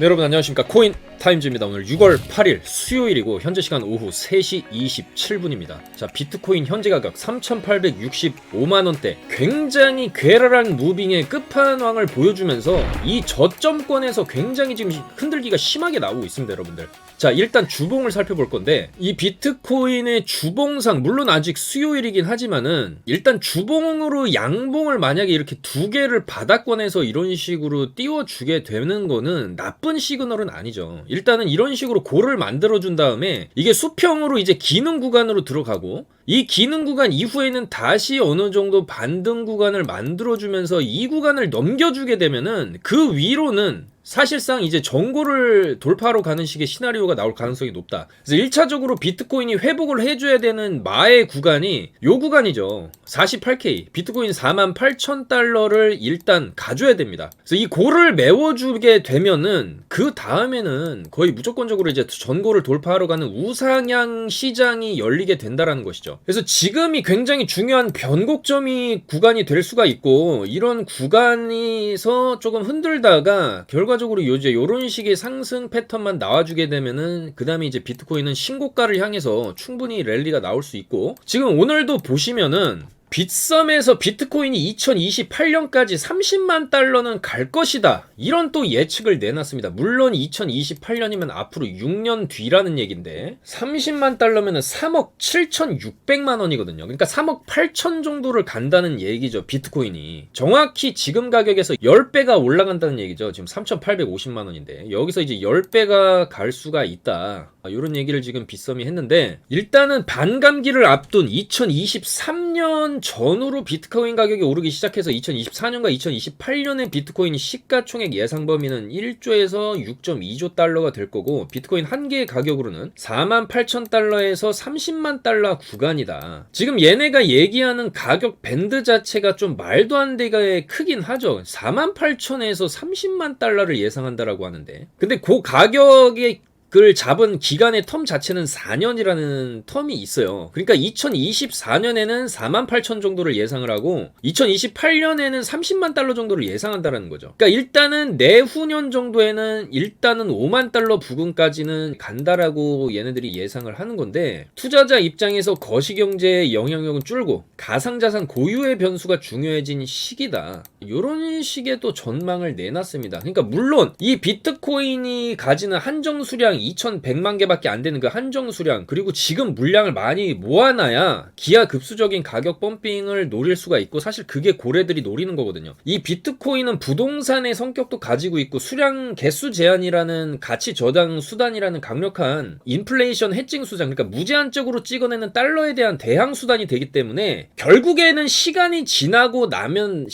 네, 여러분 안녕하십니까. 코인 타임즈입니다. 오늘 6월 8일 수요일이고 현재 시간 오후 3시 27분입니다. 자, 비트코인 현재 가격 3,865만원대, 굉장히 괴랄한 무빙의 끝판왕을 보여주면서 이 저점권에서 굉장히 지금 흔들기가 심하게 나오고 있습니다, 여러분들. 자, 일단 주봉을 살펴볼 건데, 이 비트코인의 주봉상, 물론 아직 수요일이긴 하지만은 일단 주봉으로 양봉을 만약에 이렇게 두 개를 바닥권에서 이런 식으로 띄워주게 되는 거는 나쁜 시그널은 아니죠. 일단은 이런 식으로 골을 만들어준 다음에 이게 수평으로 이제 기능 구간으로 들어가고, 이 기능 구간 이후에는 다시 어느 정도 반등 구간을 만들어주면서 이 구간을 넘겨주게 되면은 그 위로는 사실상 이제 정고를 돌파하러 가는 식의 시나리오가 나올 가능성이 높다. 그래서 1차적으로 비트코인이 회복을 해줘야 되는 마의 구간이 요 구간이죠. 48K, 비트코인 48,000달러를 일단 가져야 됩니다. 그래서 이 골을 메워주게 되면은 그 다음에는 거의 무조건적으로 이제 전고를 돌파하러 가는 우상향 시장이 열리게 된다라는 것이죠. 그래서 지금이 굉장히 중요한 변곡점이 구간이 될 수가 있고, 이런 구간에서 조금 흔들다가 결과적으로 이제 요런 식의 상승 패턴만 나와주게 되면은 그 다음에 이제 비트코인은 신고가를 향해서 충분히 랠리가 나올 수 있고, 지금 오늘도 보시면은 빗썸에서 비트코인이 2028년까지 30만 달러는 갈 것이다, 이런 또 예측을 내놨습니다. 물론 2028년이면 앞으로 6년 뒤라는 얘긴데 30만 달러면 3억 7,600만 원이거든요. 그러니까 3억 8천 정도를 간다는 얘기죠. 비트코인이 정확히 지금 가격에서 10배가 올라간다는 얘기죠. 지금 3,850만 원인데 여기서 이제 10배가 갈 수가 있다, 이런 얘기를 지금 빗썸이 했는데, 일단은 반감기를 앞둔 2023년 전후로 비트코인 가격이 오르기 시작해서 2024년과 2028년에 비트코인 시가총액 예상 범위는 1조에서 6.2조 달러가 될 거고, 비트코인 한 개의 가격으로는 48,000달러에서 30만 달러 구간이다. 지금 얘네가 얘기하는 가격 밴드 자체가 좀 말도 안 되게 크긴 하죠. 48,000에서 30만 달러를 예상한다라고 하는데, 근데 그 가격에 을 잡은 기간의 텀 자체는 4년이라는 텀이 있어요. 그러니까 2024년에는 48,000 정도를 예상을 하고 2028년에는 30만 달러 정도를 예상한다라는 거죠. 그러니까 일단은 내후년 정도에는 일단은 5만 달러 부근까지는 간다라고 얘네들이 예상을 하는 건데, 투자자 입장에서 거시경제의 영향력은 줄고 가상자산 고유의 변수가 중요해진 시기다, 이런 식의 또 전망을 내놨습니다. 그러니까 물론 이 비트코인이 가지는 한정 수량 2,100만 개밖에 안 되는 그 한정 수량, 그리고 지금 물량을 많이 모아놔야 기하급수적인 가격 펌핑을 노릴 수가 있고, 사실 그게 고래들이 노리는 거거든요. 이 비트코인은 부동산의 성격도 가지고 있고 수량 개수 제한이라는 가치 저장 수단이라는 강력한 인플레이션 해칭 수단, 그러니까 무제한적으로 찍어내는 달러에 대한 대항 수단이 되기 때문에 결국에는 시간이 지나면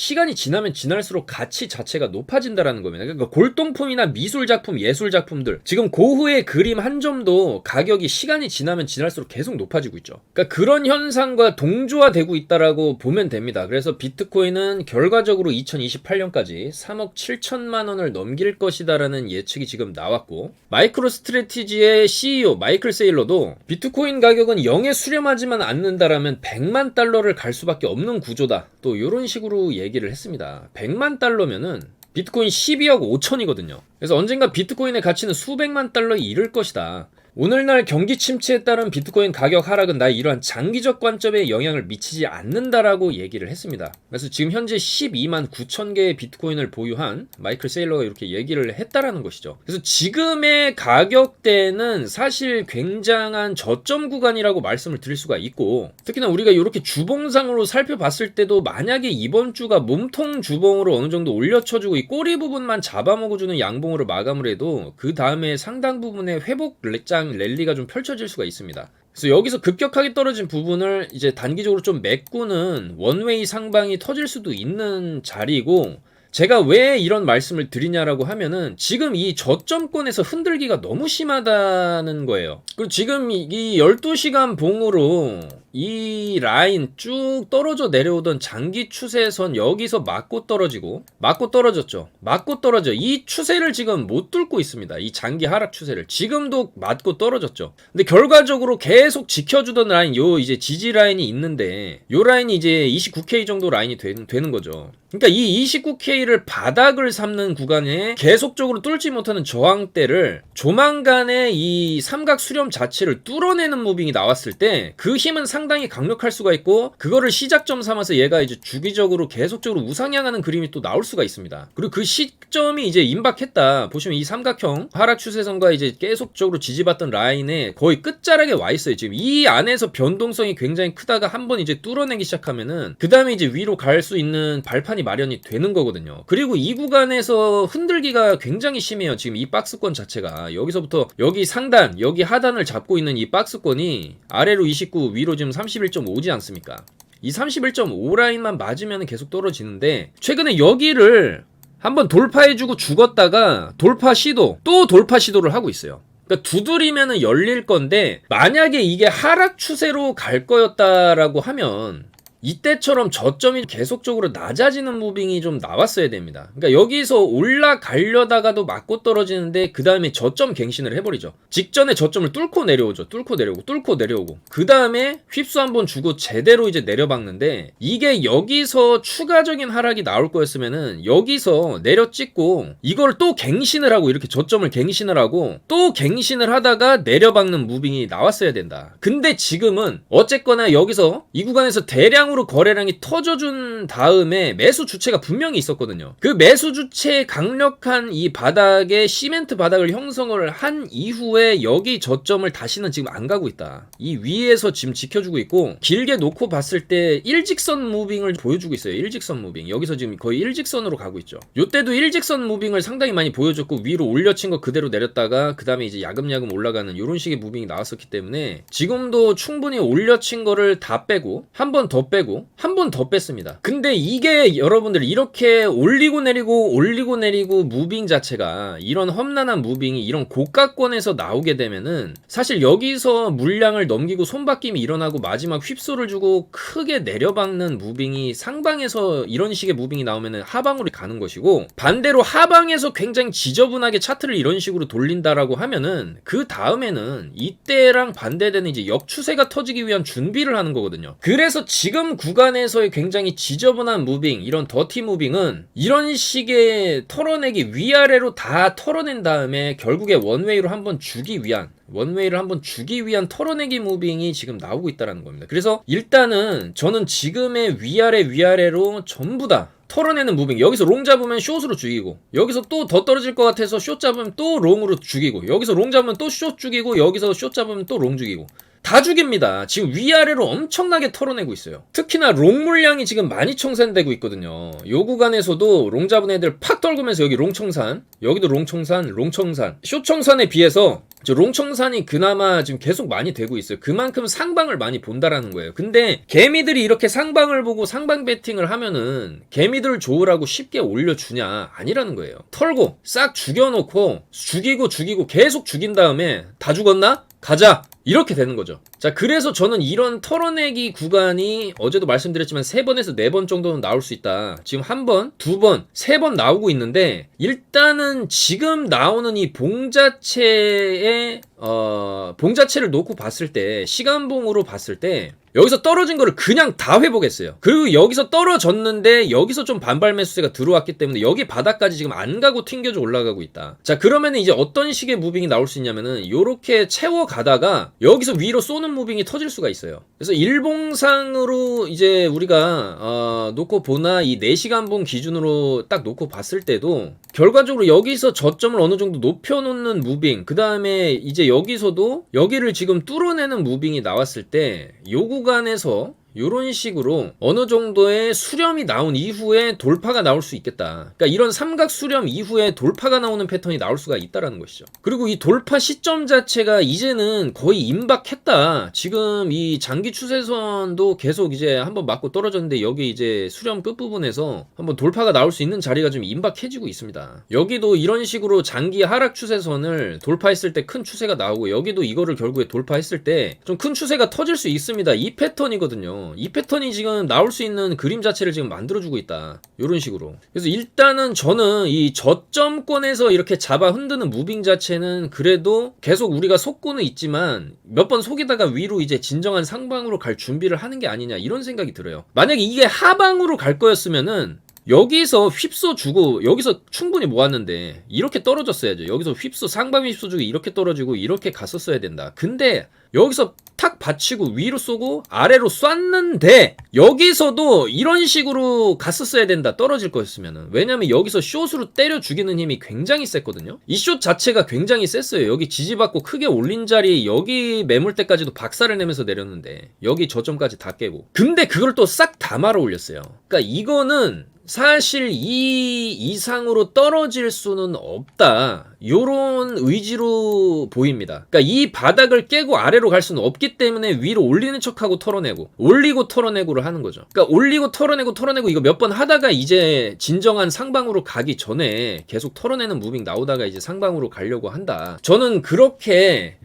지날수록 가치 자체가 높아진다라는 겁니다. 그러니까 골동품이나 미술 작품, 예술 작품들, 지금 고흐의 그림 한 점도 가격이 시간이 지나면 지날수록 계속 높아지고 있죠. 그러니까 그런 현상과 동조화되고 있다라고 보면 됩니다. 그래서 비트코인은 결과적으로 2028년까지 3억 7천만 원을 넘길 것이다라는 예측이 지금 나왔고, 마이크로 스트래티지의 CEO 마이클 세일러도 비트코인 가격은 0에 수렴하지만 않는다라면 100만 달러를 갈 수밖에 없는 구조다, 또 이런 식으로 얘기를 했습니다. 100만 달러면은 비트코인 12억 5천이거든요. 그래서 언젠가 비트코인의 가치는 수백만 달러에 이를 것이다. 오늘날 경기 침체에 따른 비트코인 가격 하락은 나의 이러한 장기적 관점에 영향을 미치지 않는다라고 얘기를 했습니다. 그래서 지금 현재 12만 9천 개의 비트코인을 보유한 마이클 세일러가 이렇게 얘기를 했다라는 것이죠. 그래서 지금의 가격대는 사실 굉장한 저점 구간이라고 말씀을 드릴 수가 있고, 특히나 우리가 이렇게 주봉상으로 살펴봤을 때도 만약에 이번 주가 몸통 주봉으로 어느 정도 올려쳐주고 이 꼬리 부분만 잡아먹어주는 양봉으로 마감을 해도 그 다음에 상당 부분의 회복 랠리가 좀 펼쳐질 수가 있습니다. 그래서 여기서 급격하게 떨어진 부분을 이제 단기적으로 좀 메꾸는 원웨이 상방이 터질 수도 있는 자리고, 제가 왜 이런 말씀을 드리냐라고 하면은 지금 이 저점권에서 흔들기가 너무 심하다는 거예요. 그리고 지금 이 12시간 봉으로 이 라인 쭉 떨어져 내려오던 장기 추세선 여기서 맞고 떨어지고 맞고 떨어졌죠. 맞고 떨어져. 이 추세를 지금 못 뚫고 있습니다. 이 장기 하락 추세를 지금도 맞고 떨어졌죠. 근데 결과적으로 계속 지켜주던 라인, 요 이제 지지 라인이 있는데 요 라인이 이제 29K 정도 라인이 되는 거죠. 그러니까 이 29K를 바닥을 삼는 구간에 계속적으로 뚫지 못하는 저항대를 조만간에 이 삼각 수렴 자체를 뚫어내는 무빙이 나왔을 때 그 힘은 상당히 강력할 수가 있고, 그거를 시작점 삼아서 얘가 이제 주기적으로 계속적으로 우상향하는 그림이 또 나올 수가 있습니다. 그리고 그 시점이 이제 임박했다. 보시면 이 삼각형 하락 추세선과 이제 계속적으로 지지받던 라인에 거의 끝자락에 와 있어요. 지금 이 안에서 변동성이 굉장히 크다가 한번 이제 뚫어내기 시작하면은 그 다음에 이제 위로 갈 수 있는 발판이 마련이 되는 거거든요. 그리고 이 구간에서 흔들기가 굉장히 심해요. 지금 이 박스권 자체가 여기서부터 여기 상단, 여기 하단을 잡고 있는 이 박스권이 아래로 29, 위로 지금 31.5지 않습니까? 이 31.5 라인만 맞으면 계속 떨어지는데, 최근에 여기를 한번 돌파해주고 죽었다가 돌파 시도를 하고 있어요. 그러니까 두드리면은 열릴 건데, 만약에 이게 하락 추세로 갈 거였다라고 하면 이때처럼 저점이 계속적으로 낮아지는 무빙이 좀 나왔어야 됩니다. 그러니까 여기서 올라가려다가도 맞고 떨어지는데 그 다음에 저점 갱신을 해버리죠. 직전에 저점을 뚫고 내려오죠. 뚫고 내려오고 그 다음에 휩수 한번 주고 제대로 이제 내려박는데, 이게 여기서 추가적인 하락이 나올 거였으면은 여기서 내려 찍고 이걸 또 갱신을 하고, 이렇게 저점을 갱신을 하고 또 갱신을 하다가 내려박는 무빙이 나왔어야 된다. 근데 지금은 어쨌거나 여기서 이 구간에서 대량 으로 거래량이 터져준 다음에 매수 주체가 분명히 있었거든요. 그 매수 주체의 강력한 이 바닥에 시멘트 바닥을 형성을 한 이후에 여기 저점을 다시는 지금 안 가고 있다. 이 위에서 지금 지켜주고 있고, 길게 놓고 봤을 때 일직선 무빙을 보여주고 있어요. 일직선 무빙. 여기서 지금 거의 일직선으로 가고 있죠. 요때도 일직선 무빙을 상당히 많이 보여줬고, 위로 올려친 거 그대로 내렸다가 그 다음에 이제 야금야금 올라가는 이런 식의 무빙이 나왔었기 때문에 지금도 충분히 올려친 거를 다 빼고 한 번 더 빼고 한 번 더 뺐습니다. 근데 이게 여러분들 이렇게 올리고 내리고 무빙 자체가, 이런 험난한 무빙이 이런 고가권에서 나오게 되면은 사실 여기서 물량을 넘기고 손바뀜이 일어나고 마지막 휩소를 주고 크게 내려박는 무빙이, 상방에서 이런 식의 무빙이 나오면은 하방으로 가는 것이고, 반대로 하방에서 굉장히 지저분하게 차트를 이런 식으로 돌린다라고 하면은 그 다음에는 이때랑 반대되는 이제 역추세가 터지기 위한 준비를 하는 거거든요. 그래서 지금 구간에서의 굉장히 지저분한 무빙, 이런 더티 무빙은 이런 식의 털어내기, 위아래로 다 털어낸 다음에 결국에 원웨이를 한번 주기 위한 털어내기 무빙이 지금 나오고 있다는 겁니다. 그래서 일단은 저는 지금의 위아래로 전부 다 털어내는 무빙, 여기서 롱 잡으면 숏으로 죽이고, 여기서 또 더 떨어질 것 같아서 숏 잡으면 또 롱으로 죽이고, 여기서 롱 잡으면 또 숏 죽이고, 여기서 숏 잡으면 또 롱 죽이고, 다 죽입니다. 지금 위아래로 엄청나게 털어내고 있어요. 특히나 롱 물량이 지금 많이 청산되고 있거든요. 요 구간에서도 롱 잡은 애들 팍 떨구면서 여기 롱 청산, 여기도 롱 청산, 숏 청산에 비해서 롱 청산이 그나마 지금 계속 많이 되고 있어요. 그만큼 상방을 많이 본다라는 거예요. 근데 개미들이 이렇게 상방을 보고 상방 베팅을 하면은 개미들 좋으라고 쉽게 올려주냐? 아니라는 거예요. 털고 싹 죽여놓고 죽이고 계속 죽인 다음에 다 죽었나? 가자! 이렇게 되는 거죠. 자, 그래서 저는 이런 털어내기 구간이 어제도 말씀드렸지만 3번에서 4번 정도는 나올 수 있다. 지금 1번, 2번, 3번 나오고 있는데, 일단은 지금 나오는 이 봉자체의 봉자체를 놓고 봤을 때, 시간봉으로 봤을 때 여기서 떨어진 거를 그냥 다 회복했어요. 그리고 여기서 떨어졌는데 여기서 좀 반발 매수세가 들어왔기 때문에 여기 바닥까지 지금 안 가고 튕겨져 올라가고 있다. 자, 그러면 이제 어떤 식의 무빙이 나올 수 있냐면은 요렇게 채워 가다가 여기서 위로 쏘는 무빙이 터질 수가 있어요. 그래서 일봉상으로 이제 우리가 놓고 보나 이 4시간봉 기준으로 딱 놓고 봤을 때도 결과적으로 여기서 저점을 어느 정도 높여놓는 무빙, 그 다음에 이제 여기서도 여기를 지금 뚫어내는 무빙이 나왔을 때 요 요런 식으로 어느 정도의 수렴이 나온 이후에 돌파가 나올 수 있겠다. 그러니까 이런 삼각 수렴 이후에 돌파가 나오는 패턴이 나올 수가 있다라는 것이죠. 그리고 이 돌파 시점 자체가 이제는 거의 임박했다. 지금 이 장기 추세선도 계속 이제 한번 맞고 떨어졌는데 여기 이제 수렴 끝부분에서 한번 돌파가 나올 수 있는 자리가 좀 임박해지고 있습니다. 여기도 이런 식으로 장기 하락 추세선을 돌파했을 때 큰 추세가 나오고 여기도 이거를 결국에 돌파했을 때 좀 큰 추세가 터질 수 있습니다. 이 패턴이거든요. 이 패턴이 지금 나올 수 있는 그림 자체를 지금 만들어주고 있다. 이런 식으로. 그래서 일단은 저는 이 저점권에서 이렇게 잡아 흔드는 무빙 자체는 그래도 계속 우리가 속고는 있지만 몇 번 속이다가 위로 이제 진정한 상방으로 갈 준비를 하는 게 아니냐 이런 생각이 들어요. 만약에 이게 하방으로 갈 거였으면은 여기서 휩써주고 여기서 충분히 모았는데 이렇게 떨어졌어야죠. 여기서 상방에 휩써주고 이렇게 떨어지고 이렇게 갔었어야 된다. 근데 여기서 탁 받치고 위로 쏘고 아래로 쐈는데 여기서도 이런 식으로 갔었어야 된다. 떨어질 거였으면은. 왜냐면 여기서 숏으로 때려 죽이는 힘이 굉장히 셌거든요. 이 숏 자체가 굉장히 셌어요. 여기 지지받고 크게 올린 자리 여기 매물대까지도 박살을 내면서 내렸는데 여기 저점까지 다 깨고 근데 그걸 또 싹 다 말아 올렸어요. 그러니까 이거는 사실 이 이상으로 떨어질 수는 없다. 요런 의지로 보입니다. 그러니까 이 바닥을 깨고 아래로 갈 수는 없기 때문에 위로 올리는 척하고 털어내고 올리고 털어내고를 하는 거죠. 그러니까 올리고 털어내고 이거 몇 번 하다가 이제 진정한 상방으로 가기 전에 계속 털어내는 무빙 나오다가 이제 상방으로 가려고 한다. 저는 그렇게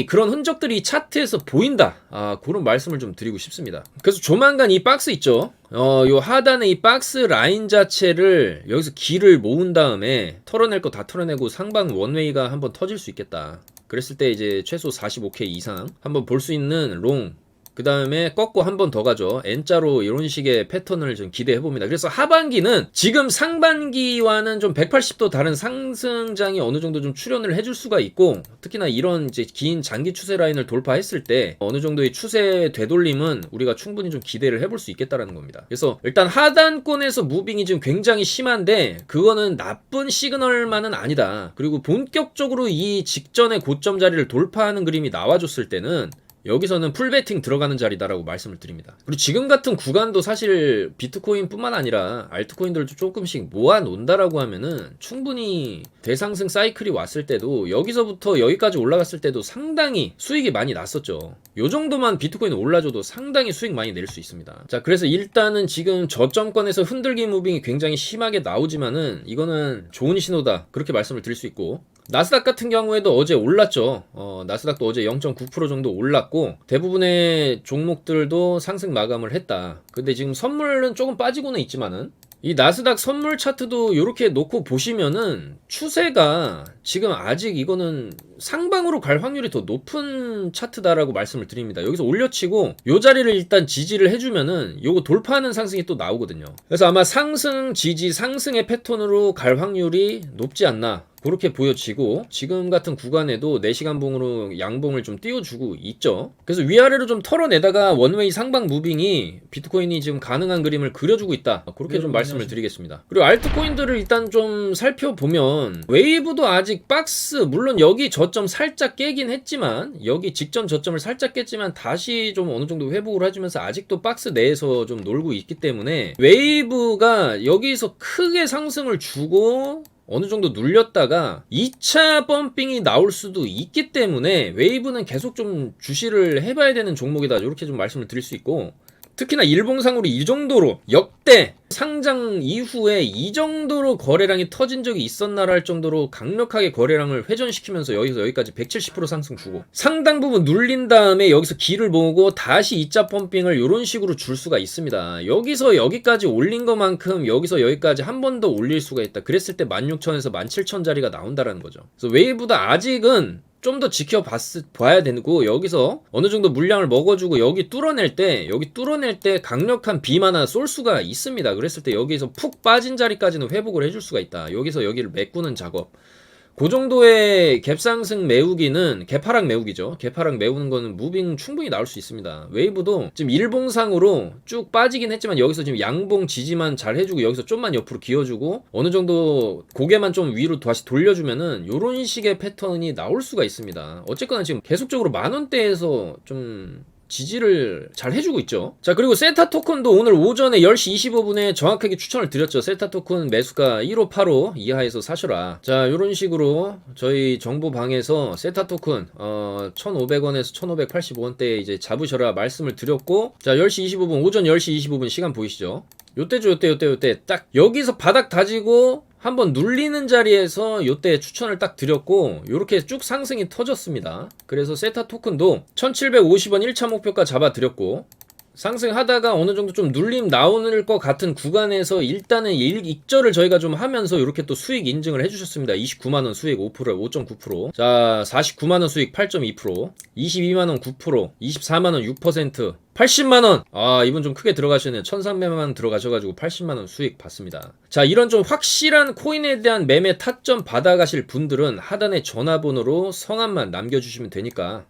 그런 흔적들이 차트에서 보인다. 그런 말씀을 좀 드리고 싶습니다. 그래서 조만간 이 박스 있죠? 요 하단의 이 박스 라인 자체를 여기서 길을 모은 다음에 털어낼 거 다 털어내고 상방 원웨이가 한번 터질 수 있겠다. 그랬을 때 이제 최소 45K 이상 한번 볼 수 있는 롱, 그 다음에 꺾고 한 번 더 가죠. N자로 이런 식의 패턴을 좀 기대해봅니다. 그래서 하반기는 지금 상반기와는 좀 180도 다른 상승장이 어느 정도 좀 출현을 해줄 수가 있고, 특히나 이런 이제 긴 장기 추세 라인을 돌파했을 때 어느 정도의 추세 되돌림은 우리가 충분히 좀 기대를 해볼 수 있겠다라는 겁니다. 그래서 일단 하단권에서 무빙이 지금 굉장히 심한데 그거는 나쁜 시그널만은 아니다. 그리고 본격적으로 이 직전의 고점 자리를 돌파하는 그림이 나와줬을 때는 여기서는 풀베팅 들어가는 자리다라고 말씀을 드립니다. 그리고 지금 같은 구간도 사실 비트코인뿐만 아니라 알트코인들도 조금씩 모아 놓는다라고 하면은 충분히 대상승 사이클이 왔을 때도 여기서부터 여기까지 올라갔을 때도 상당히 수익이 많이 났었죠. 요 정도만 비트코인 올라줘도 상당히 수익 많이 낼 수 있습니다. 자, 그래서 일단은 지금 저점권에서 흔들기 무빙이 굉장히 심하게 나오지만은 이거는 좋은 신호다. 그렇게 말씀을 드릴 수 있고, 나스닥 같은 경우에도 어제 올랐죠. 나스닥도 어제 0.9% 정도 올랐고 대부분의 종목들도 상승 마감을 했다. 근데 지금 선물은 조금 빠지고는 있지만은 이 나스닥 선물 차트도 이렇게 놓고 보시면은 추세가 지금 아직 이거는 상방으로 갈 확률이 더 높은 차트다라고 말씀을 드립니다. 여기서 올려치고 요 자리를 일단 지지를 해주면은 요거 돌파하는 상승이 또 나오거든요. 그래서 아마 상승 지지 상승의 패턴으로 갈 확률이 높지 않나 그렇게 보여지고, 지금 같은 구간에도 4시간 봉으로 양봉을 좀 띄워주고 있죠. 그래서 위아래로 좀 털어내다가 원웨이 상방 무빙이 비트코인이 지금 가능한 그림을 그려주고 있다. 그렇게 좀 말씀을 드리겠습니다. 그리고 알트코인들을 일단 좀 살펴보면 웨이브도 아직 박스, 물론 여기 저점 살짝 깨긴 했지만 여기 직전 저점을 살짝 깼지만 다시 좀 어느 정도 회복을 해주면서 아직도 박스 내에서 좀 놀고 있기 때문에 웨이브가 여기서 크게 상승을 주고 어느 정도 눌렸다가 2차 펌핑이 나올 수도 있기 때문에 웨이브는 계속 좀 주시를 해봐야 되는 종목이다. 이렇게 좀 말씀을 드릴 수 있고, 특히나 일봉상으로 이 정도로 역대 상장 이후에 이 정도로 거래량이 터진 적이 있었나라 할 정도로 강력하게 거래량을 회전시키면서 여기서 여기까지 170% 상승 주고 상당 부분 눌린 다음에 여기서 길을 모으고 다시 2차 펌핑을 이런 식으로 줄 수가 있습니다. 여기서 여기까지 올린 것만큼 여기서 여기까지 한 번 더 올릴 수가 있다. 그랬을 때 16,000에서 17,000 자리가 나온다라는 거죠. 그래서 웨이브도 아직은 좀 더 지켜봐야 되고, 여기서 어느 정도 물량을 먹어주고 여기 뚫어낼 때 강력한 빔 하나 쏠 수가 있습니다. 그랬을 때 여기서 푹 빠진 자리까지는 회복을 해줄 수가 있다. 여기서 여기를 메꾸는 작업, 그 정도의 갭상승 메우기는 개파락 메우기죠. 개파락 메우는 거는 무빙 충분히 나올 수 있습니다. 웨이브도 지금 일봉상으로 쭉 빠지긴 했지만 여기서 지금 양봉 지지만 잘 해주고 여기서 좀만 옆으로 기어주고 어느 정도 고개만 좀 위로 다시 돌려주면은 요런 식의 패턴이 나올 수가 있습니다. 어쨌거나 지금 계속적으로 만원대에서 좀 지지를 잘 해주고 있죠. 자, 그리고 세타 토큰도 오늘 오전에 10시 25분에 정확하게 추천을 드렸죠. 세타 토큰 매수가 1585 이하에서 사셔라. 자, 요런 식으로 저희 정보방에서 세타 토큰 1,500원에서 1,585원대에 이제 잡으셔라 말씀을 드렸고, 자, 10시 25분, 오전 10시 25분 시간 보이시죠? 요때 딱 여기서 바닥 다지고 한번 눌리는 자리에서 요때 추천을 딱 드렸고, 요렇게 쭉 상승이 터졌습니다. 그래서 세타 토큰도 1750원 1차 목표가 잡아 드렸고, 상승하다가 어느 정도 좀 눌림 나오는 것 같은 구간에서 일단은 익절을 저희가 좀 하면서 이렇게 또 수익 인증을 해주셨습니다. 29만원 수익 5%, 5.9%. 자, 49만원 수익 8.2%, 22만원 9%, 24만원 6%, 80만원! 아, 이분 좀 크게 들어가시네요. 1300만원 들어가셔가지고 80만원 수익 받습니다. 자, 이런 좀 확실한 코인에 대한 매매 타점 받아가실 분들은 하단에 전화번호로 성함만 남겨주시면 되니까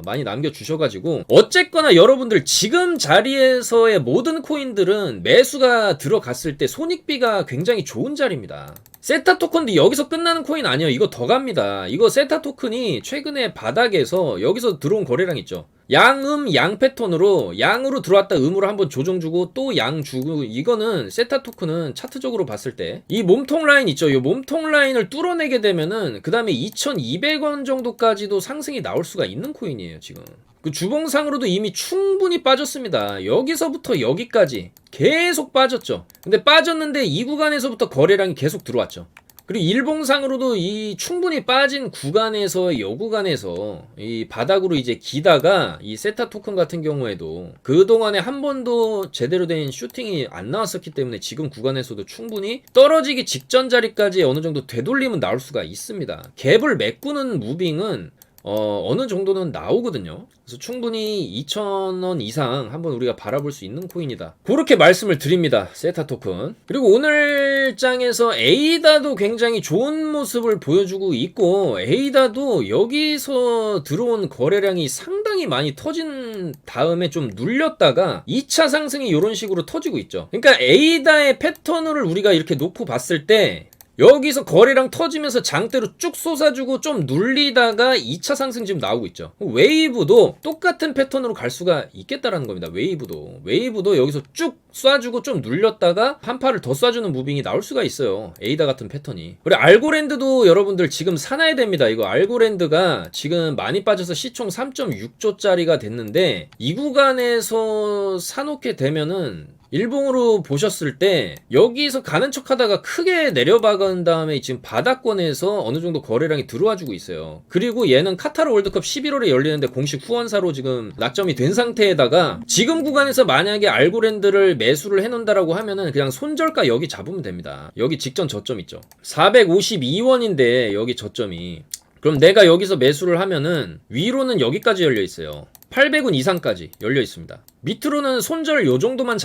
많이 남겨주셔가지고, 어쨌거나 여러분들 지금 자리에서의 모든 코인들은 매수가 들어갔을 때 손익비가 굉장히 좋은 자리입니다. 세타 토큰도 여기서 끝나는 코인 아니에요. 이거 더 갑니다. 이거 세타 토큰이 최근에 바닥에서 여기서 들어온 거래량 있죠. 양음 양 패턴으로 양으로 들어왔다 음으로 한번 조정 주고 또 양 주고, 이거는 세타 토큰은 차트적으로 봤을 때 이 몸통 라인 있죠. 이 몸통 라인을 뚫어내게 되면은 그 다음에 2,200원 정도까지도 상승이 나올 수가 있는 코인이에요. 지금 그 주봉상으로도 이미 충분히 빠졌습니다. 여기서부터 여기까지 계속 빠졌죠. 근데 빠졌는데 이 구간에서부터 거래량이 계속 들어왔죠. 그리고 일봉상으로도 이 충분히 빠진 구간에서 여 구간에서 이 바닥으로 이제 기다가 이 세타 토큰 같은 경우에도 그동안에 한 번도 제대로 된 슈팅이 안 나왔었기 때문에 지금 구간에서도 충분히 떨어지기 직전 자리까지 어느 정도 되돌림은 나올 수가 있습니다. 갭을 메꾸는 무빙은 어느 정도는 나오거든요. 그래서 충분히 2,000원 이상 한번 우리가 바라볼 수 있는 코인이다. 그렇게 말씀을 드립니다. 세타 토큰. 그리고 오늘 장에서 에이다도 굉장히 좋은 모습을 보여주고 있고, 에이다도 여기서 들어온 거래량이 상당히 많이 터진 다음에 좀 눌렸다가 2차 상승이 이런 식으로 터지고 있죠. 그러니까 에이다의 패턴을 우리가 이렇게 놓고 봤을 때 여기서 거래량 터지면서 장대로 쭉 쏟아주고 좀 눌리다가 2차 상승 지금 나오고 있죠. 웨이브도 똑같은 패턴으로 갈 수가 있겠다라는 겁니다. 웨이브도 여기서 쭉 쏴주고 좀 눌렸다가 한 팔을 더 쏴주는 무빙이 나올 수가 있어요. 에이다 같은 패턴이. 그리고 알고랜드도 여러분들 지금 사놔야 됩니다. 이거 알고랜드가 지금 많이 빠져서 시총 3.6조짜리가 됐는데, 이 구간에서 사놓게 되면은 일봉으로 보셨을 때 여기서 가는 척 하다가 크게 내려박은 다음에 지금 바닥권에서 어느 정도 거래량이 들어와 주고 있어요. 그리고 얘는 카타르 월드컵 11월에 열리는데 공식 후원사로 지금 낙점이 된 상태에다가 지금 구간에서 만약에 알고랜드를 매수를 해놓는다라고 하면은 그냥 손절가 여기 잡으면 됩니다. 여기 직전 저점 있죠. 452원인데 여기 저점이. 그럼 내가 여기서 매수를 하면은 위로는 여기까지 열려 있어요. 800원 이상까지 열려 있습니다. 밑으로는 손절 요 정도만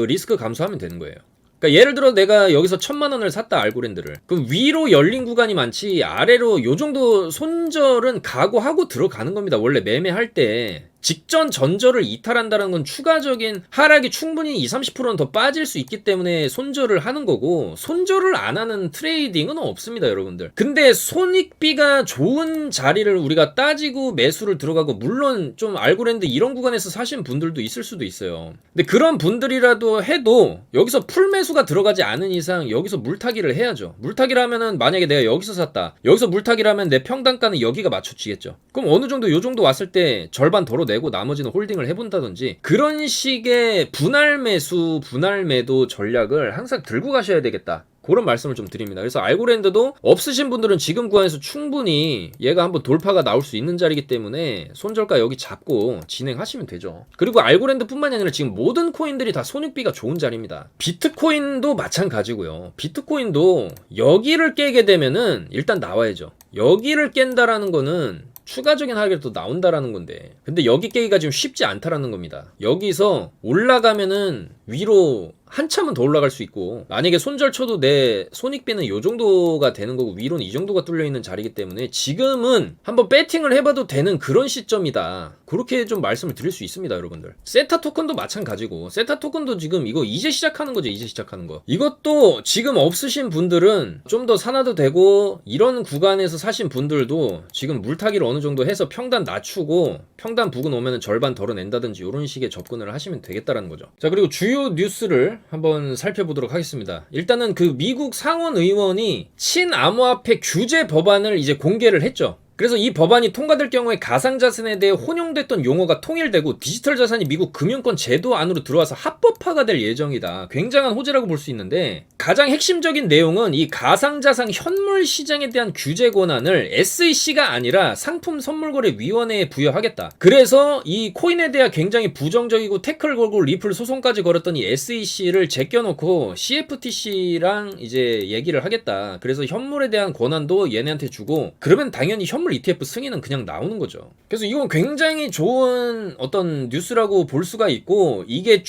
리스크 감소하면 되는 거예요. 그러니까 예를 들어 내가 여기서 1,000만원을 샀다, 알고랜드를. 그럼 위로 열린 구간이 많지 아래로 요 정도 손절은 각오하고 들어가는 겁니다. 원래 매매할 때 직전 전저를 이탈한다는 건 추가적인 하락이 충분히 20-30%는 더 빠질 수 있기 때문에 손절을 하는 거고, 손절을 안 하는 트레이딩은 없습니다, 여러분들. 근데 손익비가 좋은 자리를 우리가 따지고 매수를 들어가고, 물론 좀 알고랜드 이런 구간에서 사신 분들도 있을 수도 있어요. 근데 그런 분들이라도 해도 여기서 풀매수가 들어가지 않은 이상 여기서 물타기를 해야죠. 물타기를 하면은 만약에 내가 여기서 샀다, 여기서 물타기를 하면 내 평단가는 여기가 맞춰지겠죠. 그럼 어느 정도 요 정도 왔을 때 절반 덜어 내고 나머지는 홀딩을 해본다든지, 그런 식의 분할 매수, 분할 매도 전략을 항상 들고 가셔야 되겠다. 그런 말씀을 좀 드립니다. 그래서 알고랜드도 없으신 분들은 지금 구간에서 충분히 얘가 한번 돌파가 나올 수 있는 자리이기 때문에 손절가 여기 잡고 진행하시면 되죠. 그리고 알고랜드 뿐만이 아니라 지금 모든 코인들이 다 손익비가 좋은 자리입니다. 비트코인도 마찬가지고요. 비트코인도 여기를 깨게 되면은 일단 나와야죠. 여기를 깬다라는 거는 추가적인 하락이 또 나온다라는 건데, 근데 여기 깨기가 지금 쉽지 않다라는 겁니다. 여기서 올라가면은 위로 한참은 더 올라갈 수 있고, 만약에 손절 쳐도 내 손익비는 요 정도가 되는 거고 위로는 이 정도가 뚫려 있는 자리이기 때문에 지금은 한번 배팅을 해봐도 되는 그런 시점이다. 그렇게 좀 말씀을 드릴 수 있습니다, 여러분들. 세타 토큰도 마찬가지고, 세타 토큰도 지금 이거 이제 시작하는 거죠, 이제 시작하는 거. 이것도 지금 없으신 분들은 좀 더 사놔도 되고, 이런 구간에서 사신 분들도 지금 물타기를 어느 정도 해서 평단 낮추고 평단 부근 오면은 절반 덜어낸다든지 이런 식의 접근을 하시면 되겠다라는 거죠. 자, 그리고 주요 뉴스를 한번 살펴보도록 하겠습니다. 일단은 그 미국 상원 의원이 친암호화폐 규제 법안을 이제 공개를 했죠. 그래서 이 법안이 통과될 경우에 가상자산에 대해 혼용됐던 용어가 통일되고 디지털 자산이 미국 금융권 제도 안으로 들어와서 합법화가 될 예정이다. 굉장한 호재라고 볼 수 있는데, 가장 핵심적인 내용은 이 가상자산 현물 시장에 대한 규제 권한을 SEC가 아니라 상품선물거래위원회에 부여하겠다. 그래서 이 코인에 대해 굉장히 부정적이고 태클 걸고 리플 소송까지 걸었던 이 SEC를 제껴놓고 CFTC랑 이제 얘기를 하겠다. 그래서 현물에 대한 권한도 얘네한테 주고, 그러면 당연히 현물 ETF 승인은 그냥 나오는 거죠. 그래서 이건 굉장히 좋은 어떤 뉴스라고 볼 수가 있고, 이게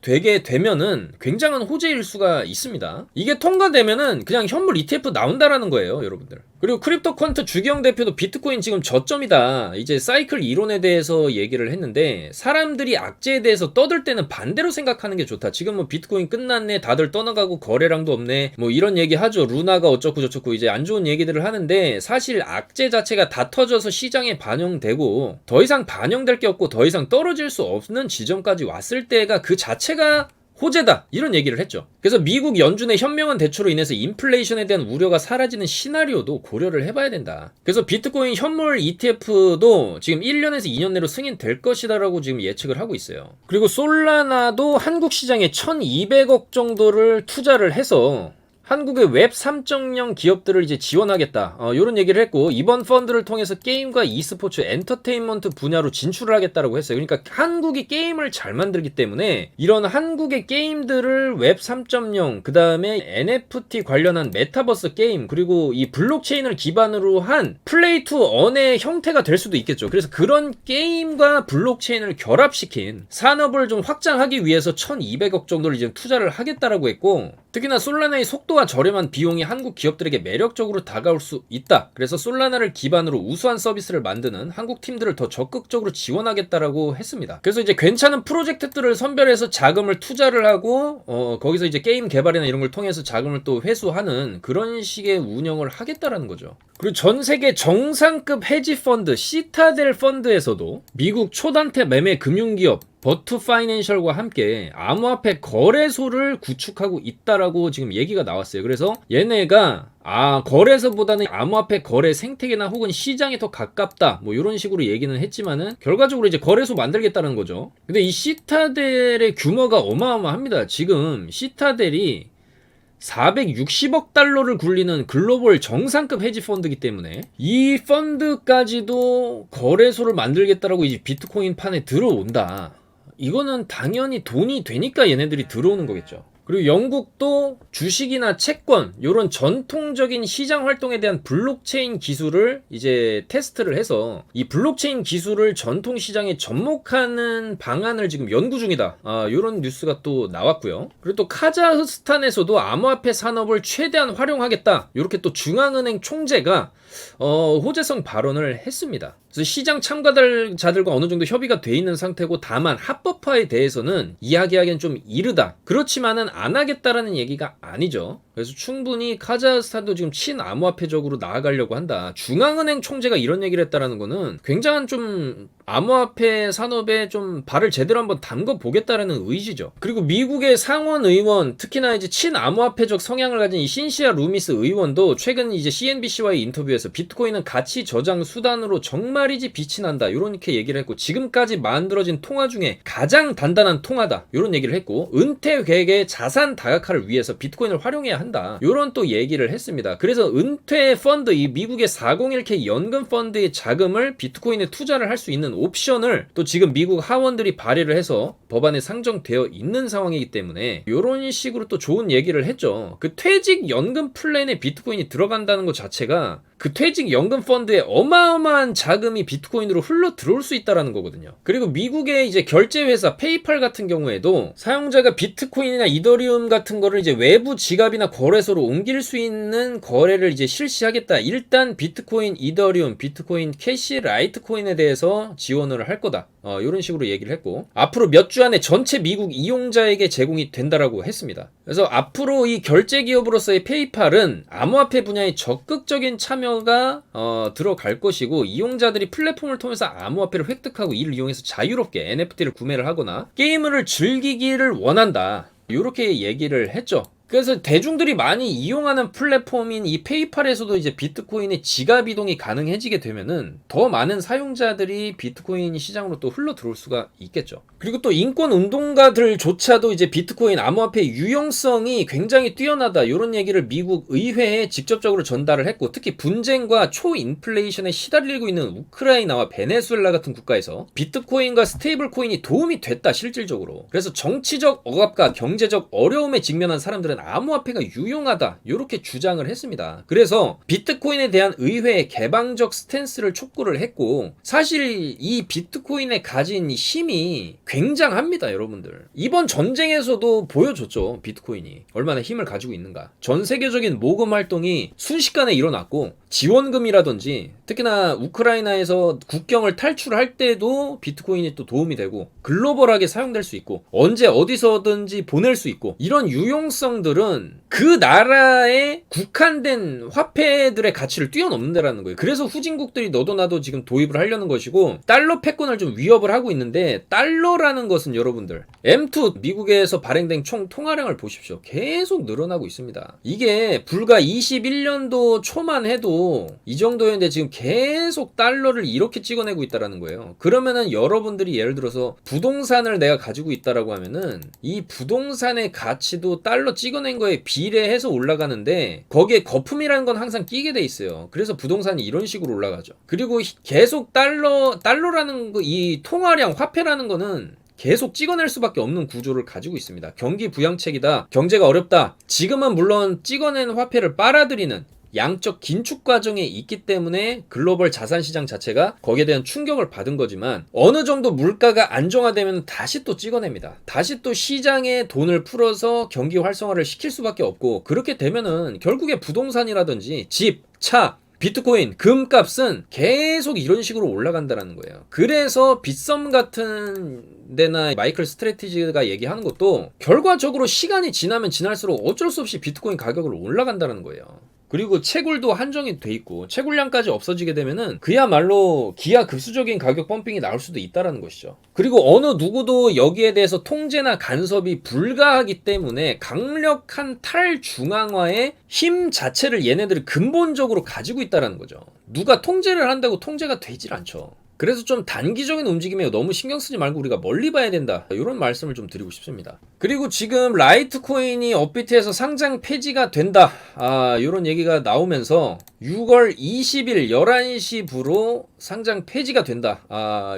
되게 되면은 굉장한 호재일 수가 있습니다. 이게 통과되면은 그냥 현물 ETF 나온다라는 거예요, 여러분들. 그리고 크립토 퀀트 주기영 대표도 비트코인 지금 저점이다. 이제 사이클 이론에 대해서 얘기를 했는데, 사람들이 악재에 대해서 떠들 때는 반대로 생각하는 게 좋다. 지금 뭐 비트코인 끝났네, 다들 떠나가고 거래량도 없네, 뭐 이런 얘기 하죠. 루나가 어쩌고 저쩌고 이제 안 좋은 얘기들을 하는데, 사실 악재 자체가 다 터져서 시장에 반영되고 더 이상 반영될 게 없고 더 이상 떨어질 수 없는 지점까지 왔을 때가 그 자체가 호재다, 이런 얘기를 했죠. 그래서 미국 연준의 현명한 대처로 인해서 인플레이션에 대한 우려가 사라지는 시나리오도 고려를 해봐야 된다. 그래서 비트코인 현물 ETF도 지금 1년에서 2년 내로 승인될 것이다라고 지금 예측을 하고 있어요. 그리고 솔라나도 한국 시장에 1200억 정도를 투자를 해서 한국의 웹 3.0 기업들을 이제 지원하겠다, 이런 얘기를 했고, 이번 펀드를 통해서 게임과 e스포츠, 엔터테인먼트 분야로 진출을 하겠다라고 했어요. 그러니까 한국이 게임을 잘 만들기 때문에 이런 한국의 게임들을 웹 3.0, 그 다음에 NFT 관련한 메타버스 게임, 그리고 이 블록체인을 기반으로 한 플레이 투 언의 형태가 될 수도 있겠죠. 그래서 그런 게임과 블록체인을 결합시킨 산업을 좀 확장하기 위해서 1200억 정도를 이제 투자를 하겠다라고 했고, 특히나 솔라나의 속도와 저렴한 비용이 한국 기업들에게 매력적으로 다가올 수 있다. 그래서 솔라나를 기반으로 우수한 서비스를 만드는 한국 팀들을 더 적극적으로 지원하겠다라고 했습니다. 그래서 이제 괜찮은 프로젝트들을 선별해서 자금을 투자를 하고, 거기서 이제 게임 개발이나 이런 걸 통해서 자금을 또 회수하는 그런 식의 운영을 하겠다라는 거죠. 그리고 전 세계 정상급 헤지 펀드 시타델 펀드에서도 미국 초단태 매매 금융기업 버투 파이낸셜과 함께 암호화폐 거래소를 구축하고 있다라고 지금 얘기가 나왔어요. 그래서 얘네가 거래소보다는 암호화폐 거래 생태계나 혹은 시장에 더 가깝다, 뭐 이런 식으로 얘기는 했지만은 결과적으로 이제 거래소 만들겠다는 거죠. 근데 이 시타델의 규모가 어마어마합니다. 지금 시타델이 460억 달러를 굴리는 글로벌 정상급 헤지 펀드이기 때문에 이 펀드까지도 거래소를 만들겠다라고 이제 비트코인 판에 들어온다. 이거는 당연히 돈이 되니까 얘네들이 들어오는 거겠죠. 그리고 영국도 주식이나 채권, 이런 전통적인 시장 활동에 대한 블록체인 기술을 이제 테스트를 해서 이 블록체인 기술을 전통 시장에 접목하는 방안을 지금 연구 중이다. 이런 뉴스가 또 나왔고요. 그리고 또 카자흐스탄에서도 암호화폐 산업을 최대한 활용하겠다, 이렇게 또 중앙은행 총재가 호재성 발언을 했습니다. 그래서 시장 참가자들과 어느 정도 협의가 돼 있는 상태고, 다만 합법화에 대해서는 이야기하기엔 좀 이르다. 그렇지만은 안 하겠다라는 얘기가 아니죠. 그래서 충분히 카자흐스탄도 지금 친암호화폐적으로 나아가려고 한다. 중앙은행 총재가 이런 얘기를 했다라는 거는 굉장한 좀 암호화폐 산업에 좀 발을 제대로 한번 담궈 보겠다라는 의지죠. 그리고 미국의 상원 의원, 특히나 이제 친암호화폐적 성향을 가진 이 신시아 루미스 의원도 최근 이제 CNBC와의 인터뷰에서 비트코인은 가치 저장 수단으로 정말이지 빛이 난다, 이렇게 얘기를 했고, 지금까지 만들어진 통화 중에 가장 단단한 통화다, 이런 얘기를 했고, 은퇴 계획의 자산 다각화를 위해서 비트코인을 활용해야 한다. 요런 또 얘기를 했습니다. 그래서 은퇴 펀드, 이 미국의 401k 연금 펀드의 자금을 비트코인에 투자를 할 수 있는 옵션을 또 지금 미국 하원들이 발의를 해서 법안에 상정되어 있는 상황이기 때문에 요런 식으로 또 좋은 얘기를 했죠. 그 퇴직 연금 플랜에 비트코인이 들어간다는 것 자체가 그 퇴직 연금 펀드에 어마어마한 자금이 비트코인으로 흘러 들어올 수 있다라는 거거든요. 그리고 미국의 이제 결제 회사 페이팔 같은 경우에도 사용자가 비트코인이나 이더리움 같은 거를 이제 외부 지갑이나 거래소로 옮길 수 있는 거래를 이제 실시하겠다. 일단 비트코인, 이더리움, 비트코인 캐시, 라이트코인에 대해서 지원을 할 거다. 이런 식으로 얘기를 했고, 앞으로 몇 주 안에 전체 미국 이용자에게 제공이 된다라고 했습니다. 그래서 앞으로 이 결제 기업으로서의 페이팔은 암호화폐 분야에 적극적인 참여가 들어갈 것이고, 이용자들이 플랫폼을 통해서 암호화폐를 획득하고 이를 이용해서 자유롭게 NFT를 구매를 하거나 게임을 즐기기를 원한다. 이렇게 얘기를 했죠. 그래서 대중들이 많이 이용하는 플랫폼인 이 페이팔에서도 이제 비트코인의 지갑 이동이 가능해지게 되면은 더 많은 사용자들이 비트코인 시장으로 또 흘러 들어올 수가 있겠죠. 그리고 또 인권 운동가들조차도 이제 비트코인 암호화폐의 유용성이 굉장히 뛰어나다, 이런 얘기를 미국 의회에 직접적으로 전달을 했고, 특히 분쟁과 초인플레이션에 시달리고 있는 우크라이나와 베네수엘라 같은 국가에서 비트코인과 스테이블 코인이 도움이 됐다, 실질적으로. 그래서 정치적 억압과 경제적 어려움에 직면한 사람들은 암호화폐가 유용하다, 이렇게 주장을 했습니다. 그래서 비트코인에 대한 의회의 개방적 스탠스를 촉구를 했고, 사실 이 비트코인에 가진 힘이 굉장합니다, 여러분들. 이번 전쟁에서도 보여줬죠. 비트코인이 얼마나 힘을 가지고 있는가. 전 세계적인 모금 활동이 순식간에 일어났고, 지원금이라든지 특히나 우크라이나에서 국경을 탈출할 때도 비트코인이 또 도움이 되고, 글로벌하게 사용될 수 있고, 언제 어디서든지 보낼 수 있고, 이런 유용성들은 그 나라의 국한된 화폐들의 가치를 뛰어넘는다라는 거예요. 그래서 후진국들이 너도 나도 지금 도입을 하려는 것이고, 달러 패권을 좀 위협을 하고 있는데, 달러라는 것은 여러분들 M2 미국에서 발행된 총 통화량을 보십시오. 계속 늘어나고 있습니다. 이게 불과 21년도 초만 해도 이 정도였는데 지금 계속 달러를 이렇게 찍어내고 있다라는 거예요. 그러면은 여러분들이 예를 들어서 부동산을 내가 가지고 있다라고 하면은 이 부동산의 가치도 달러 찍어낸 거에 비례해서 올라가는데, 거기에 거품이라는 건 항상 끼게 돼 있어요. 그래서 부동산이 이런 식으로 올라가죠. 그리고 계속 달러라는 거, 이 통화량, 화폐라는 거는 계속 찍어낼 수밖에 없는 구조를 가지고 있습니다. 경기 부양책이다, 경제가 어렵다. 지금은 물론 찍어낸 화폐를 빨아들이는 양적 긴축 과정에 있기 때문에 글로벌 자산 시장 자체가 거기에 대한 충격을 받은 거지만, 어느 정도 물가가 안정화되면 다시 또 찍어냅니다. 다시 또 시장에 돈을 풀어서 경기 활성화를 시킬 수밖에 없고, 그렇게 되면은 결국에 부동산이라든지 집, 차, 비트코인, 금값은 계속 이런 식으로 올라간다는 거예요. 그래서 빗썸 같은 데나 마이클 스트래티지가 얘기하는 것도 결과적으로 시간이 지나면 지날수록 어쩔 수 없이 비트코인 가격을 올라간다는 거예요. 그리고 채굴도 한정이 돼 있고, 채굴량까지 없어지게 되면은 그야말로 기하급수적인 가격 펌핑이 나올 수도 있다라는 것이죠. 그리고 어느 누구도 여기에 대해서 통제나 간섭이 불가하기 때문에 강력한 탈중앙화의 힘 자체를 얘네들이 근본적으로 가지고 있다라는 거죠. 누가 통제를 한다고 통제가 되질 않죠. 그래서 좀 단기적인 움직임에 너무 신경 쓰지 말고 우리가 멀리 봐야 된다, 이런 말씀을 좀 드리고 싶습니다. 그리고 지금 라이트코인이 업비트에서 상장 폐지가 된다, 이런 얘기가 나오면서 6월 20일 11시 부로 상장 폐지가 된다,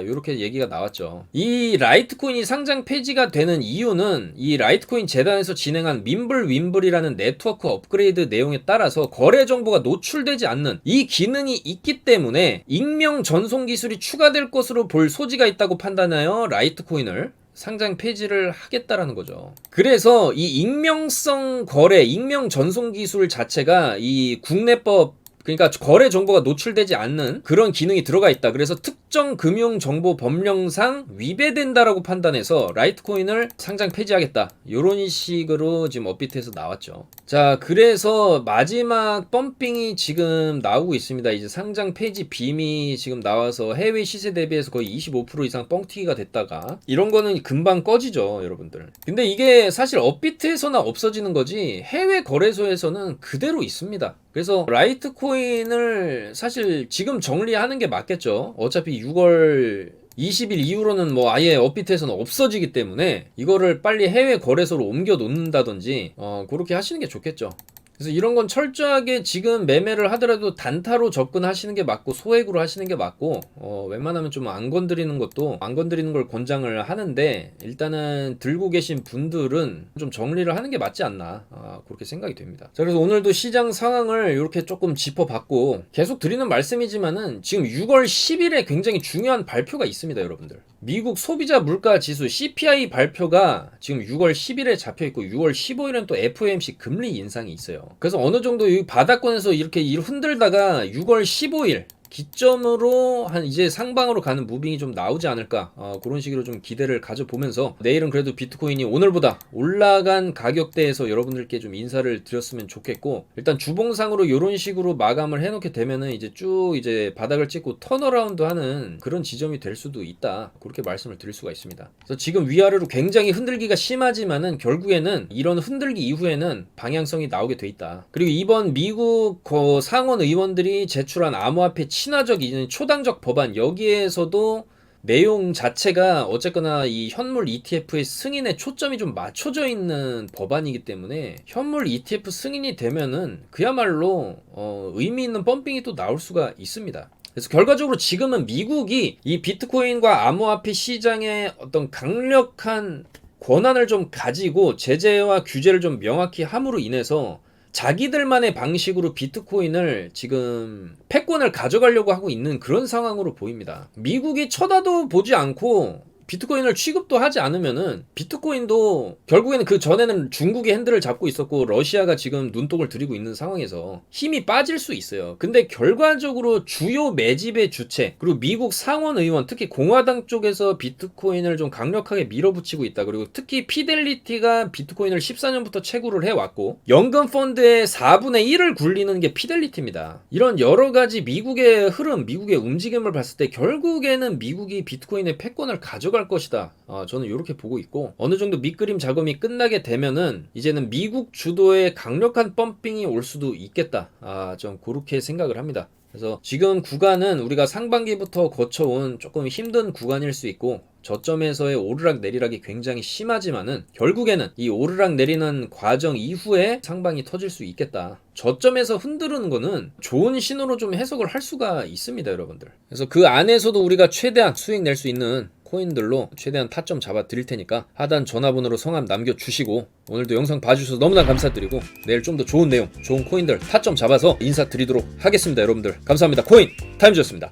이렇게 얘기가 나왔죠. 이 라이트코인이 상장 폐지가 되는 이유는 이 라이트코인 재단에서 진행한 윈블이라는 네트워크 업그레이드 내용에 따라서 거래 정보가 노출되지 않는 이 기능이 있기 때문에 익명 전송 기술이 추가될 것으로 볼 소지가 있다고 판단하여 라이트코인을 상장 폐지를 하겠다라는 거죠. 그래서 이 익명성 거래, 익명 전송 기술 자체가 이 국내법, 그러니까 거래 정보가 노출되지 않는 그런 기능이 들어가 있다. 그래서 특정 금융 정보 법령상 위배된다라고 판단해서 라이트코인을 상장 폐지하겠다, 이런 식으로 지금 업비트에서 나왔죠. 자, 그래서 마지막 펌핑이 지금 나오고 있습니다. 이제 상장 폐지 빔이 지금 나와서 해외 시세 대비해서 거의 25% 이상 뻥튀기가 됐다가, 이런 거는 금방 꺼지죠, 여러분들. 근데 이게 사실 업비트에서나 없어지는 거지 해외 거래소에서는 그대로 있습니다. 그래서 라이트코인을 사실 지금 정리하는 게 맞겠죠. 어차피 6월 20일 이후로는 뭐 아예 업비트에서는 없어지기 때문에 이거를 빨리 해외 거래소로 옮겨 놓는다든지 그렇게 하시는 게 좋겠죠. 그래서 이런 건 철저하게 지금 매매를 하더라도 단타로 접근하시는 게 맞고 소액으로 하시는 게 맞고 웬만하면 좀 안 건드리는 걸 권장을 하는데 일단은 들고 계신 분들은 좀 정리를 하는 게 맞지 않나 그렇게 생각이 됩니다. 자, 그래서 오늘도 시장 상황을 이렇게 조금 짚어봤고 계속 드리는 말씀이지만은 지금 6월 10일에 굉장히 중요한 발표가 있습니다, 여러분들. 미국 소비자 물가 지수 CPI 발표가 지금 6월 10일에 잡혀있고 6월 15일은 또 FOMC 금리 인상이 있어요. 그래서 어느 정도 이 바닥권에서 이렇게 흔들다가 6월 15일 기점으로 한 이제 상방으로 가는 무빙이 좀 나오지 않을까 그런 식으로 좀 기대를 가져보면서 내일은 그래도 비트코인이 오늘보다 올라간 가격대에서 여러분들께 좀 인사를 드렸으면 좋겠고 일단 주봉상으로 이런 식으로 마감을 해놓게 되면은 이제 쭉 이제 바닥을 찍고 턴어라운드 하는 그런 지점이 될 수도 있다 그렇게 말씀을 드릴 수가 있습니다. 그래서 지금 위아래로 굉장히 흔들기가 심하지만은 결국에는 이런 흔들기 이후에는 방향성이 나오게 돼 있다. 그리고 이번 미국 상원 의원들이 제출한 암호화폐 친화적 초당적 법안 여기에서도 내용 자체가 어쨌거나 이 현물 ETF의 승인에 초점이 좀 맞춰져 있는 법안이기 때문에 현물 ETF 승인이 되면은 그야말로 의미 있는 펌핑이 또 나올 수가 있습니다. 그래서 결과적으로 지금은 미국이 이 비트코인과 암호화폐 시장의 어떤 강력한 권한을 좀 가지고 제재와 규제를 좀 명확히 함으로 인해서 자기들만의 방식으로 비트코인을 지금 패권을 가져가려고 하고 있는 그런 상황으로 보입니다. 미국이 쳐다도 보지 않고 비트코인을 취급도 하지 않으면은 비트코인도 결국에는 그 전에는 중국이 핸들을 잡고 있었고 러시아가 지금 눈독을 들이고 있는 상황에서 힘이 빠질 수 있어요. 근데 결과적으로 주요 매집의 주체 그리고 미국 상원 의원 특히 공화당 쪽에서 비트코인을 좀 강력하게 밀어붙이고 있다. 그리고 특히 피델리티가 비트코인을 14년부터 채굴을 해왔고 연금 펀드의 4분의 1을 굴리는 게 피델리티입니다. 이런 여러 가지 미국의 흐름, 미국의 움직임을 봤을 때 결국에는 미국이 비트코인의 패권을 가져갈 것이다. 저는 이렇게 보고 있고 어느 정도 밑그림 작업이 끝나게 되면은 이제는 미국 주도의 강력한 펌핑이 올 수도 있겠다. 좀 그렇게 생각을 합니다. 그래서 지금 구간은 우리가 상반기부터 거쳐온 조금 힘든 구간일 수 있고 저점에서의 오르락 내리락이 굉장히 심하지만은 결국에는 이 오르락 내리는 과정 이후에 상방이 터질 수 있겠다. 저점에서 흔드는 거는 좋은 신호로 좀 해석을 할 수가 있습니다, 여러분들. 그래서 그 안에서도 우리가 최대한 수익 낼 수 있는 코인들로 최대한 타점 잡아 드릴 테니까 하단 전화번호로 성함 남겨주시고 오늘도 영상 봐주셔서 너무나 감사드리고 내일 좀 더 좋은 내용, 좋은 코인들 타점 잡아서 인사드리도록 하겠습니다, 여러분들. 감사합니다. 코인 타임즈였습니다.